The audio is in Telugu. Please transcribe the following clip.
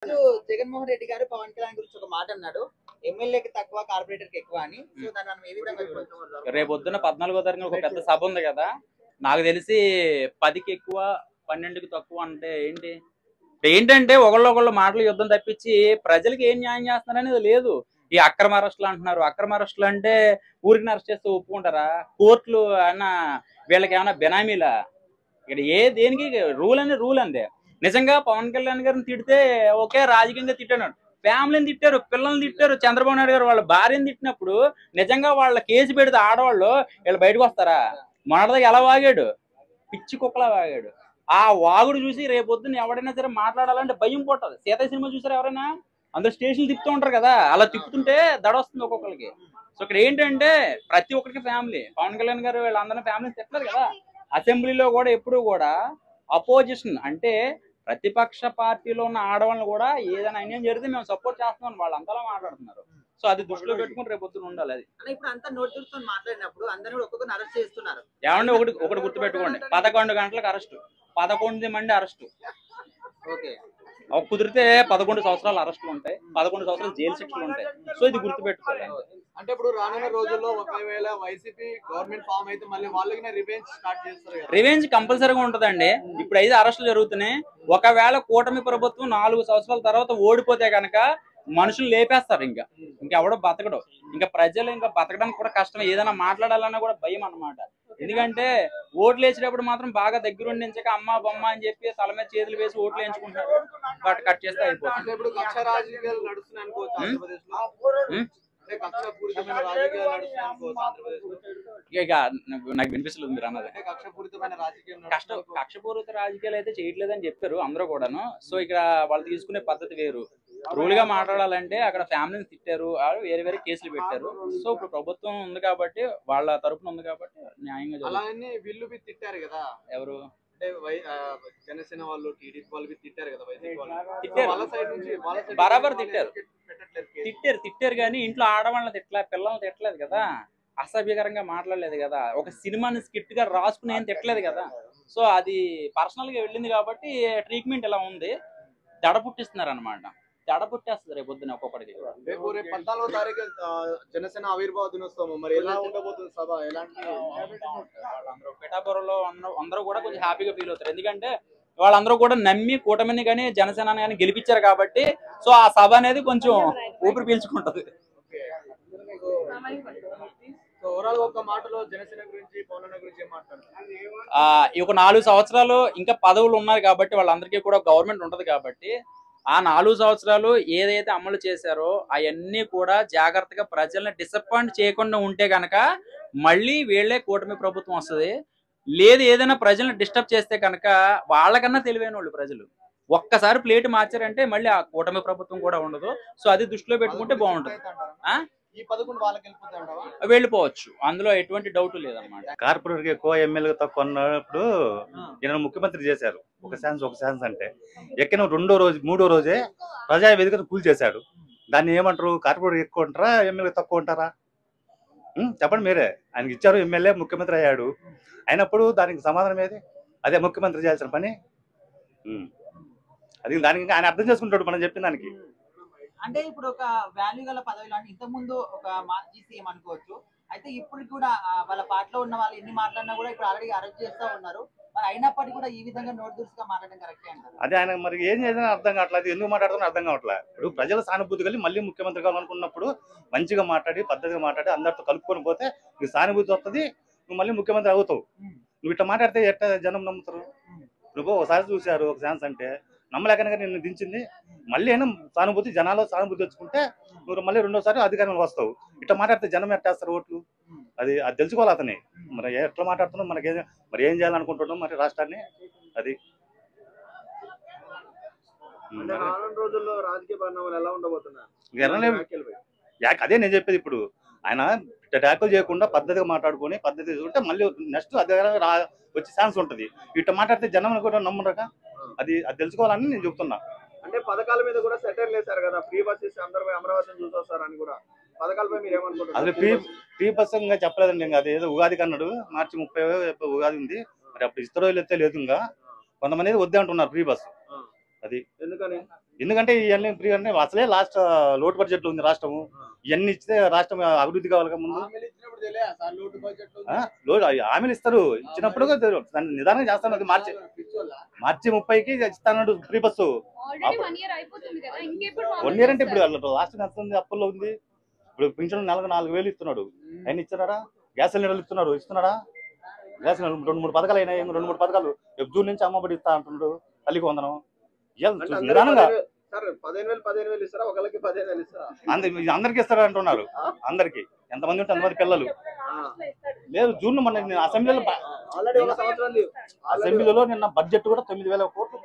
జగన్మోహన్ రెడ్డి గారు పవన్ కళ్యాణ్ గురించి ఒక మాట అన్నాడు. ఎమ్మెల్యేకి తక్కువ కార్పొరేటర్ కి ఎక్కువ అని. సో దాన్ని మనం ఏ విధంగా చూడొచ్చు? రేపొద్దున 14వ తారీఖున ఒక పెద్ద సభ ఉంది కదా, నాకు తెలిసి 10కి ఎక్కువ 12కి తక్కువ అంటే ఏంటంటే ఒకళ్ళొకళ్ళు మాటలు యుద్ధం తప్పించి ప్రజలకు ఏం న్యాయం చేస్తున్నారనేది లేదు. ఈ అక్రమ అరెస్టులు అంటున్నారు. అక్రమ అరెస్టులు అంటే ఊరికి అరెస్ట్ చేస్తే ఒప్పుకుంటారా? కోర్టులు అన్నా వీళ్ళకి ఏమైనా బెనామీలా? ఇక్కడ దేనికి రూల్ అందే. నిజంగా పవన్ కళ్యాణ్ గారిని తిడితే ఓకే, రాజకీయంగా తిట్టాడు, ఫ్యామిలీని తిట్టారు, పిల్లల్ని తిట్టారు. చంద్రబాబు నాయుడు గారు వాళ్ళ భార్యను తిట్టినప్పుడు నిజంగా వాళ్ళ కేసు పెడితే ఆడవాళ్ళు వీళ్ళు బయటకు వస్తారా? మొన్నటిదాకా ఎలా వాగాడు, పిచ్చి కుక్కలా వాగాడు. ఆ వాగుడు చూసి రేపొద్దున ఎవడైనా సరే మాట్లాడాలంటే భయం పుట్టదు. సీతయ్య సినిమా చూసారు ఎవరైనా? అందరు స్టేషన్లు తిప్పుతూ ఉంటారు కదా, అలా తిప్పుతుంటే దడ వస్తుంది ఒక్కొక్కరికి. సో ఇక్కడ ఏంటంటే ప్రతి ఒక్కరికి ఫ్యామిలీ. పవన్ కళ్యాణ్ గారు వీళ్ళందరినీ ఫ్యామిలీని తిట్టలేదు కదా. అసెంబ్లీలో కూడా ఎప్పుడు కూడా అపోజిషన్ అంటే ప్రతిపక్ష పార్టీలో ఉన్న ఆడవాళ్ళని కూడా ఏదైనా అన్యాయం జరిగితే మేము సపోర్ట్ చేస్తున్నాం వాళ్ళు అంతలా మాట్లాడుతున్నారు. సో అది దృష్టిలో పెట్టుకుని రేపు పొద్దున ఉండాలి. అది ఇప్పుడు అంతా నోటీసుతో మాట్లాడినప్పుడు అందరూ ఒక్కొక్కరిని అరెస్ట్ చేస్తున్నారు. ఏమంటే ఒకటి గుర్తుపెట్టుకోండి, 11 గంటలకు అరెస్టు, 11 మంది అరెస్టు. ఓకే, కుదిరితే 11 సంవత్సరాలు అరెస్టులు ఉంటాయి, 11 సంవత్సరాలు జైలు శిక్షలు ఉంటాయి. సో ఇది గుర్తుపెట్టుకోవాలి. అంటే ఇప్పుడు రానున్న రోజుల్లో ఒకవేళ వైసీపీ గవర్నమెంట్ ఫామ్ అయితే మళ్ళీ వాళ్ళకి రివెంజ్ స్టార్ట్ చేస్తారు. రివెంజ్ కంపల్సరీగా ఉంటదండి. ఇప్పుడు 5 అరెస్టులు జరుగుతున్నాయి. ఒకవేళ కూటమి ప్రభుత్వం 4 సంవత్సరాల తర్వాత ఓడిపోతే కనుక మనుషులు లేపేస్తారు. ఇంకెవడో బతకడు. ఇంకా ప్రజలు ఇంకా బతకడానికి కూడా కష్టం. ఏదైనా మాట్లాడాలన్నా కూడా భయం అన్నమాట. ఎందుకంటే ఓట్లు వేసేటప్పుడు మాత్రం బాగా దగ్గరుండి ఎంచక అమ్మ బొమ్మ అని చెప్పి తల మీద చేతులు వేసి ఓట్లు వేయించుకుంటారు. బట్ కట్ చేస్తే అయిపోతుంది. ఇప్పుడు కక్ష రాజకీయాలు నడుస్తున్నాయి అనుకోవచ్చు ఆంధ్రప్రదేశ్ లో. కక్షపూరితమైన రాజకీయాలు నడుస్తున్నాయి అనుకోవచ్చు ఆంధ్రప్రదేశ్ లో. ఇక నాకు వినిపిస్తుంది మీరు అన్నది. కక్షపూరితమైన రాజకీయం కక్షపూరిత రాజకీయాలు అయితే చేయట్లేదని చెప్పారు అందరూ కూడాను. సో ఇక్కడ వాళ్ళు తీసుకునే పద్ధతి వేరు. రూల్ గా మాట్లాడాలంటే అక్కడ ఫ్యామిలీని తిట్టారు, వేరే వేరే కేసులు పెట్టారు. సో ఇప్పుడు ప్రభుత్వం ఉంది కాబట్టి వాళ్ళ తరపున ఉంది కాబట్టి న్యాయంగా అలానే వీళ్ళు తిట్టారు కదా. ఎవరు అంటే జనసేన వాళ్ళు టీడీపీ వాళ్ళు తిట్టారు కదా, తిట్టారు, బరాబర్ తిట్టారు కానీ ఇంట్లో ఆడవాళ్ళని తిట్టలే, పిల్లల్ని తిట్టలేదు కదా, అసభ్యకరంగా మాట్లాడలేదు కదా, ఒక సినిమాని స్కిట్ గా రాసుకుని ఏం తిట్టలేదు కదా. సో అది పర్సనల్ గా వెళ్ళింది కాబట్టి ట్రీట్మెంట్ ఇలా ఉంది. దడ పుట్టిస్తున్నారు అనమాట. దడ పుట్టేస్తుంది రేపు పొద్దున ఒక్కొక్కడికి. రేపు 14వ తారీఖు జనసేన ఆవిర్భావ దినోత్సవం. మరి ఎలా ఉండబోతుంది సభ? ఎలాంటి వాళ్ళందరూ పిఠాపురంలో అందరూ కూడా కొంచెం హ్యాపీగా ఫీల్ అవుతారు. ఎందుకంటే వాళ్ళందరూ కూడా నమ్మి కూటమిని కానీ జనసేన కానీ గెలిపించారు కాబట్టి. సో ఆ సభ అనేది కొంచెం ఊపిరి పీల్చుకుంటది. ఓవరాల్ ఒక మాటలో జనసేన గురించి పవన్ గురించి ఏం మాట్లాడతారు? ఒక 4 సంవత్సరాలు ఇంకా పదవులు ఉన్నారు కాబట్టి వాళ్ళందరికీ కూడా గవర్నమెంట్ ఉంటది కాబట్టి ఆ 4 సంవత్సరాలు ఏదైతే అమలు చేశారో అవన్నీ కూడా జాగ్రత్తగా ప్రజల్ని డిసప్పాయింట్ చేయకుండా ఉంటే కనుక మళ్ళీ వీళ్ళే కూటమి ప్రభుత్వం వస్తుంది. లేదు ఏదైనా ప్రజల్ని డిస్టర్బ్ చేస్తే కనుక వాళ్ళకన్నా తెలివైన వాళ్ళు ప్రజలు. ఒక్కసారి ప్లేట్ మార్చారంటే మళ్ళీ ఆ కూటమి ప్రభుత్వం కూడా ఉండదు. సో అది దృష్టిలో పెట్టుకుంటే బాగుంటుంది. వెళ్ళిపోవచ్చు, అందులో ఎటువంటి డౌట్ లేదన్నమాట. కార్పొరేట్ ఎక్కువ ఎమ్మెల్యే తక్కువ అన్నప్పుడు ఈయన ముఖ్యమంత్రి చేశారు. ఒక ఛాన్స్ అంటే ఎక్కిన 2వ రోజు 3వ రోజే ప్రజా వేదికను కూల్చేశాడు. దాన్ని ఏమంటారు? కార్పొరేట్ ఎక్కువ ఉంటారా, ఎమ్మెల్యే తక్కువ ఉంటారా? చెప్పండి మీరే. ఆయనకి ఇచ్చారు, ఎమ్మెల్యే ముఖ్యమంత్రి అయ్యాడు. అయినప్పుడు దానికి సమాధానం ఏది? అదే ముఖ్యమంత్రి చేయాల్సిన పని. అది దానికి ఆయన అర్థం చేసుకుంటాడు మనం చెప్పిన దానికి. అంటే ఇప్పుడు ఒక వాల్యూ గల పదవి లాంటి ఇంతకు ముందు ఒక మాజీ సీఎం అనుకోవచ్చు. అయితే ఇప్పుడు కూడా వాళ్ళ పార్టీలో ఉన్న వాళ్ళు ఎన్ని మాట్లాడినా కూడా ఇప్పుడు ఆల్రెడీ అరెస్ట్ చేస్తూ ఉన్నారు. మరి అయినప్పటికీ కూడా ఈ విధంగా నోటుగా మాట్లాడడం కరెక్టే అంటారు? అదే ఆయన మరి ఏం చేసినా అర్థం కావట్లేదు, ఎందుకు మాట్లాడుతున్నా అర్థం కావట్లేదు. ఇప్పుడు ప్రజల సానుభూతి కలిగి మళ్ళీ ముఖ్యమంత్రి కావాలనుకున్నప్పుడు మంచిగా మాట్లాడి పద్ధతిగా మాట్లాడి అందరితో కలుపుకొని పోతే నీకు సానుభూతి వస్తుంది, నువ్వు మళ్ళీ ముఖ్యమంత్రి అవుతావు. నువ్వు ఇట్లా మాట్లాడితే ఎట్లా జనం నమ్ముతారు? నువ్వు ఒకసారి చూశారు ఒక ఛాన్స్ అంటే నమ్మలేకనగా నిన్ను దించింది. మళ్ళీ అయినా సానుభూతి జనాల్లో సానుభూతి తెచ్చుకుంటే నువ్వు మళ్ళీ 2వసారి అధికారంలో వస్తావు. ఇట్లా మాట్లాడితే జనం ఎట్టేస్తారు ఓట్లు? అది తెలుసుకోవాలి అతని. మరి ఎట్లా మాట్లాడుతున్నాం, మనకి మరి ఏం చేయాలనుకుంటున్నాం మరి రాష్ట్రాన్ని. అది రోజుల్లో రాజకీయ పరిణామాలు ఎలా ఉండబోతున్నా అదే నేను చెప్పేది. ఇప్పుడు ఆయన ట్యాకులు చేయకుండా పద్ధతిగా మాట్లాడుకొని పద్ధతి తీసుకుంటే మళ్ళీ నెక్స్ట్ అధికారం వచ్చే ఛాన్స్ ఉంటుంది. ఇట్లా మాట్లాడితే జనం కూడా నమ్మరక. అది తెలుసుకోవాలని నేను చెప్తున్నా. అంటే పథకాల మీద కూడా సెటర్ లేసారు కదా, ఫ్రీ బస్సెస్ అందరూ అమరావతిని చూసొస్తారు అని కూడా. పథకాలపై మీరు ఏమనుకుంటారు? అది ఫ్రీ బస్ ఇంకా చెప్పలేదండి. ఇంకా అది ఏదో ఉగాదికి అన్నాడు, మార్చి 30 ఉగాది ఉంది. మరి అప్పుడు ఇస్తారో లేదో లేదు. ఇంకా కొంతమంది వద్దే అంటున్నారు ఫ్రీ బస్. అది ఎందుకని ఎందుకంటే ఇవన్నీ ఫ్రీ అంటే అసలే లాస్ట్ లోటు బడ్జెట్ లో ఉంది రాష్ట్రము. ఇవన్నీ ఇస్తే రాష్ట్రం అభివృద్ధి కావాలి ముందు. హామీలు ఇస్తారు, ఇచ్చినప్పుడు దాన్ని నిదానంగా చేస్తాను. అది మార్చి 30కి ఇస్తాను ఫ్రీ బస్సు. 1 year అంటే ఇప్పుడు లాస్ట్ ఎంత ఉంది, అప్పుల్లో ఉంది. ఇప్పుడు పింఛన్ నెలకు 4000 ఇస్తున్నాడు, ఆయన ఇస్తున్నాడా? గ్యాస్ సిలిండర్లు ఇస్తున్నాడా? గ్యాస్ సిలిండర్ 2-3 పథకాలు అయినాయి, 2-3 పథకాలు జూన్ నుంచి అమ్మబడి ఇస్తా అంటున్నాడు, తల్లికి వందనం. నిదానంగా 15,000 ఇస్తారా? ఒకరికి 15,000 ఇస్తారా? అందరికి ఇస్తాడు అంటున్నారు. అందరికి ఎంతమంది ఉంటే అంతమంది పిల్లలు లేదు. జూన్ మన అసెంబ్లీలో నిన్న బడ్జెట్ కూడా 9,000 కోట్లు